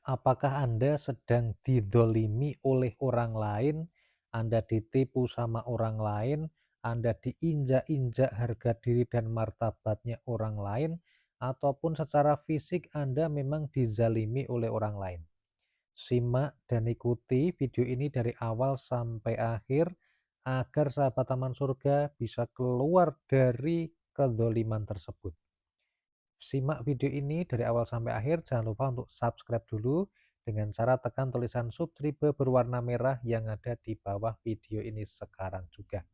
Apakah Anda sedang didolimi oleh orang lain, Anda ditipu sama orang lain, Anda diinjak-injak harga diri dan martabatnya orang lain, ataupun secara fisik Anda memang dizalimi oleh orang lain? Simak dan ikuti video ini dari awal sampai akhir agar sahabat Taman Surga bisa keluar dari kedoliman tersebut. Simak video ini dari awal sampai akhir. Jangan lupa untuk subscribe dulu dengan cara tekan tulisan subscribe berwarna merah yang ada di bawah video ini sekarang juga.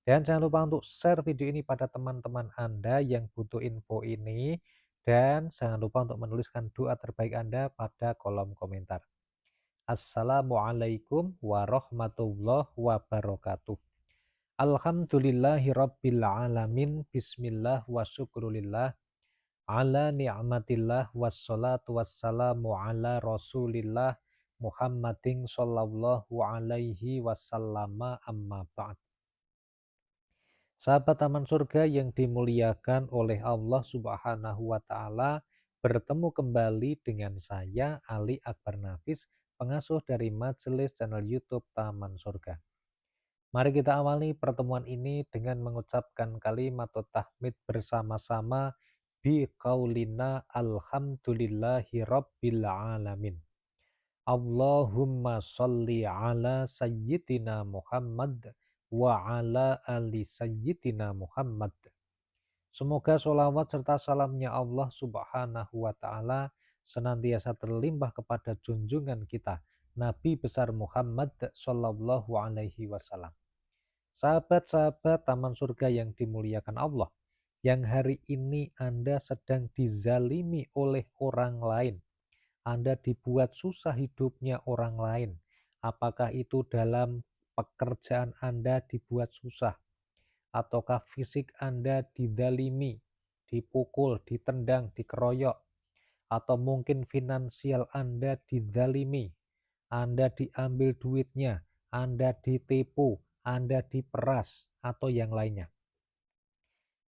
Dan jangan lupa untuk share video ini pada teman-teman Anda yang butuh info ini. Dan jangan lupa untuk menuliskan doa terbaik Anda pada kolom komentar. Assalamualaikum warahmatullahi wabarakatuh. Alhamdulillahi rabbil alamin. Bismillah wa syukrulillah ala ni'matillah wassalatu wassalamu ala rasulillah Muhammadin sallallahu alaihi wasallama amma ba'd. Sahabat Taman Surga yang dimuliakan oleh Allah Subhanahu wa Ta'ala, bertemu kembali dengan saya, Ali Akbar Nafis, pengasuh dari Majelis Channel YouTube Taman Surga. Mari kita awali pertemuan ini dengan mengucapkan kalimat tahmid bersama-sama bi qaulina alhamdulillahi rabbil alamin. Allahumma sholli ala sayyidina Muhammad wa ala ali sayyidina Muhammad. Semoga sholawat serta salamnya Allah Subhanahu wa Ta'ala senantiasa terlimpah kepada junjungan kita, Nabi besar Muhammad Sallallahu Alaihi Wasallam. Sahabat-sahabat Taman Surga yang dimuliakan Allah, yang hari ini Anda sedang dizalimi oleh orang lain, Anda dibuat susah hidupnya orang lain, apakah itu dalam pekerjaan Anda dibuat susah, ataukah fisik Anda dizalimi, dipukul, ditendang, dikeroyok, atau mungkin finansial Anda dizalimi, Anda diambil duitnya, Anda ditipu, Anda diperas, atau yang lainnya.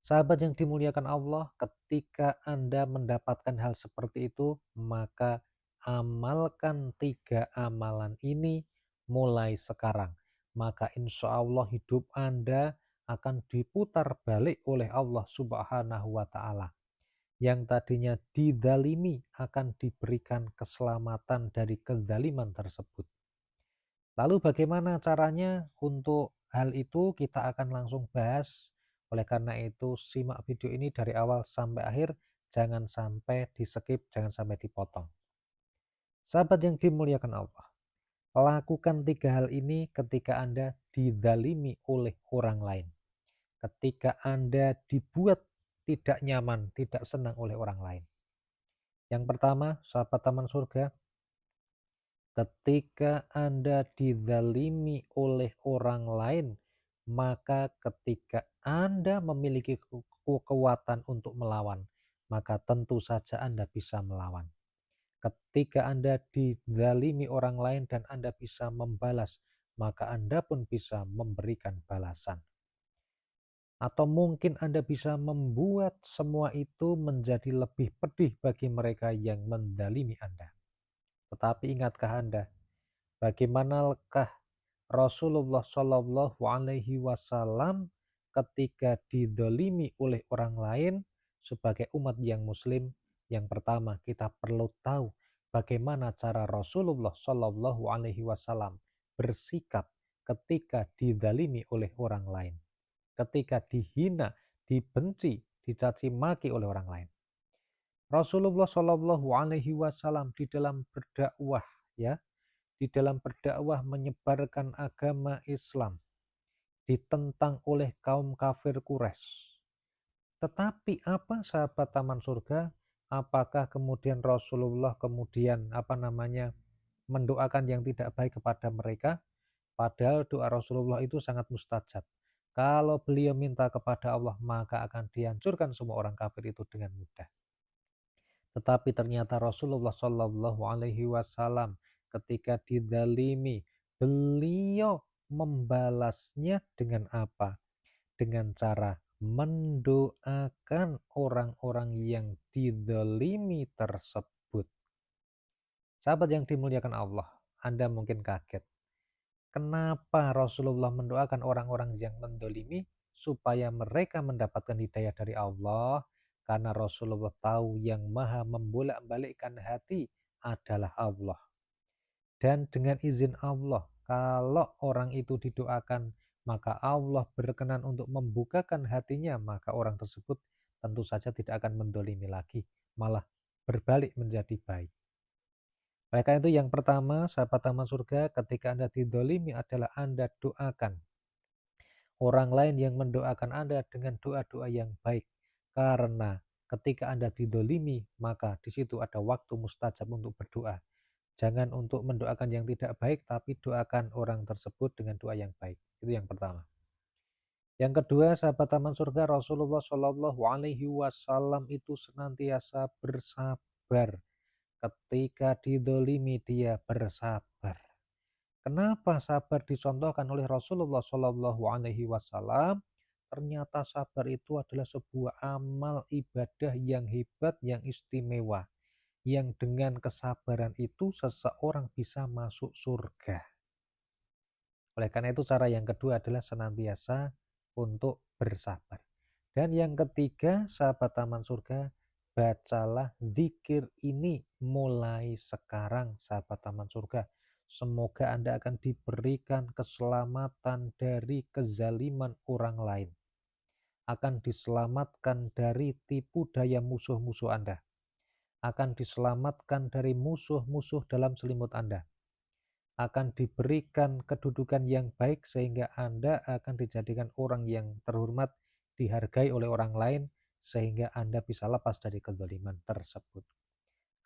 Sahabat yang dimuliakan Allah, ketika Anda mendapatkan hal seperti itu, maka amalkan 3 amalan ini mulai sekarang. Maka insya Allah hidup Anda akan diputar balik oleh Allah Subhanahu wa Ta'ala. Yang tadinya didalimi akan diberikan keselamatan dari kezaliman tersebut. Lalu bagaimana caranya untuk hal itu, kita akan langsung bahas. Oleh karena itu simak video ini dari awal sampai akhir, jangan sampai di skip, jangan sampai dipotong. Sahabat yang dimuliakan Allah, lakukan 3 hal ini ketika Anda dizalimi oleh orang lain. Ketika Anda dibuat tidak nyaman, tidak senang oleh orang lain. Yang pertama, sahabat Taman Surga, ketika Anda dizalimi oleh orang lain, maka ketika Anda memiliki kekuatan untuk melawan, maka tentu saja Anda bisa melawan. Ketika Anda dizalimi orang lain dan Anda bisa membalas, maka Anda pun bisa memberikan balasan. Atau mungkin Anda bisa membuat semua itu menjadi lebih pedih bagi mereka yang menzalimi Anda. Tetapi ingatkah Anda, bagaimanakah Rasulullah Shallallahu Alaihi Wasallam ketika didolimi oleh orang lain? Sebagai umat yang muslim, yang pertama kita perlu tahu bagaimana cara Rasulullah Shallallahu Alaihi Wasallam bersikap ketika didolimi oleh orang lain, ketika dihina, dibenci, dicaci maki oleh orang lain. Rasulullah Shallallahu Alaihi Wasallam di dalam berdakwah, ya, di dalam berdakwah menyebarkan agama Islam ditentang oleh kaum kafir Quraisy. Tetapi apa sahabat Taman Surga? Apakah kemudian Rasulullah kemudian mendoakan yang tidak baik kepada mereka? Padahal doa Rasulullah itu sangat mustajab. Kalau beliau minta kepada Allah, maka akan dihancurkan semua orang kafir itu dengan mudah. Tetapi ternyata Rasulullah Shallallahu Alaihi Wasallam ketika dizalimi, beliau membalasnya dengan apa? Dengan cara mendoakan orang-orang yang dizalimi tersebut. Sahabat yang dimuliakan Allah, Anda mungkin kaget. Kenapa Rasulullah mendoakan orang-orang yang mendolimi supaya mereka mendapatkan hidayah dari Allah? Karena Rasulullah tahu yang maha membolak-balikkan hati adalah Allah. Dan dengan izin Allah, kalau orang itu didoakan, maka Allah berkenan untuk membukakan hatinya, maka orang tersebut tentu saja tidak akan mendolimi lagi, malah berbalik menjadi baik. Oleh karena itu yang pertama, sahabat taman surga, ketika Anda didolimi adalah Anda doakan orang lain yang mendoakan Anda dengan doa-doa yang baik. Karena ketika Anda didolimi, maka di situ ada waktu mustajab untuk berdoa. Jangan untuk mendoakan yang tidak baik, tapi doakan orang tersebut dengan doa yang baik. Itu yang pertama. Yang kedua, sahabat taman surga, Rasulullah Shallallahu Alaihi Wasallam itu senantiasa bersabar. Ketika didolimi dia bersabar. Kenapa sabar dicontohkan oleh Rasulullah Shallallahu Alaihi Wasallam? Ternyata sabar itu adalah sebuah amal ibadah yang hebat, yang istimewa. Yang dengan kesabaran itu seseorang bisa masuk surga. Oleh karena itu cara yang kedua adalah senantiasa untuk bersabar. Dan yang ketiga, sahabat taman surga, bacalah zikir ini mulai sekarang, sahabat taman surga. Semoga Anda akan diberikan keselamatan dari kezaliman orang lain. Akan diselamatkan dari tipu daya musuh-musuh Anda. Akan diselamatkan dari musuh-musuh dalam selimut Anda. Akan diberikan kedudukan yang baik sehingga Anda akan dijadikan orang yang terhormat, dihargai oleh orang lain, sehingga Anda bisa lepas dari kezaliman tersebut.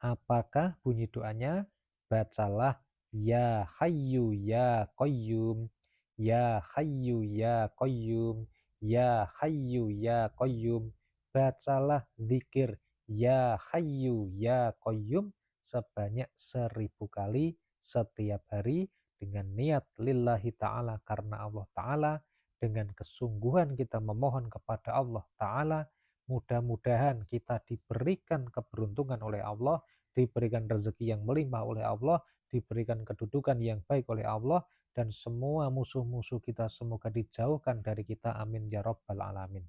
Apakah bunyi doanya? Bacalah Ya Hayyu Ya Qayyum, Ya Hayyu Ya Qayyum, Ya Hayyu Ya Qayyum. Bacalah zikir Ya Hayyu Ya Qayyum sebanyak 1000 kali setiap hari dengan niat lillahi ta'ala, karena Allah ta'ala. Dengan kesungguhan kita memohon kepada Allah ta'ala, mudah-mudahan kita diberikan keberuntungan oleh Allah, diberikan rezeki yang melimpah oleh Allah, diberikan kedudukan yang baik oleh Allah, dan semua musuh-musuh kita semoga dijauhkan dari kita. Amin ya rabbal alamin.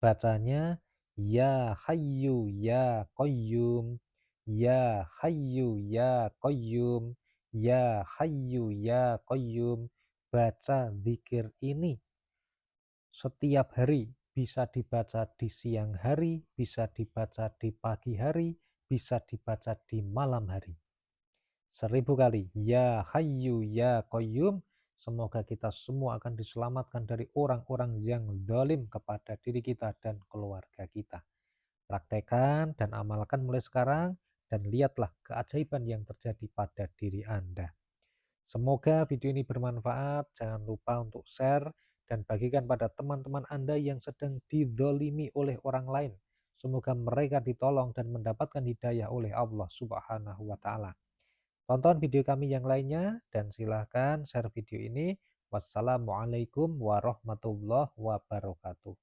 Bacanya Ya Hayyu Ya Qayyum, Ya Hayyu Ya Qayyum, Ya Hayyu Ya Qayyum. Baca zikir ini setiap hari, bisa dibaca di siang hari, bisa dibaca di pagi hari, bisa dibaca di malam hari. 1000 kali. Ya Hayyu Ya Qayyum. Semoga kita semua akan diselamatkan dari orang-orang yang zalim kepada diri kita dan keluarga kita. Praktekan dan amalkan mulai sekarang, dan lihatlah keajaiban yang terjadi pada diri Anda. Semoga video ini bermanfaat. Jangan lupa untuk share dan bagikan pada teman-teman Anda yang sedang didolimi oleh orang lain. Semoga mereka ditolong dan mendapatkan hidayah oleh Allah Subhanahu wa Ta'ala. Tonton video kami yang lainnya dan silahkan share video ini. Wassalamualaikum warahmatullahi wabarakatuh.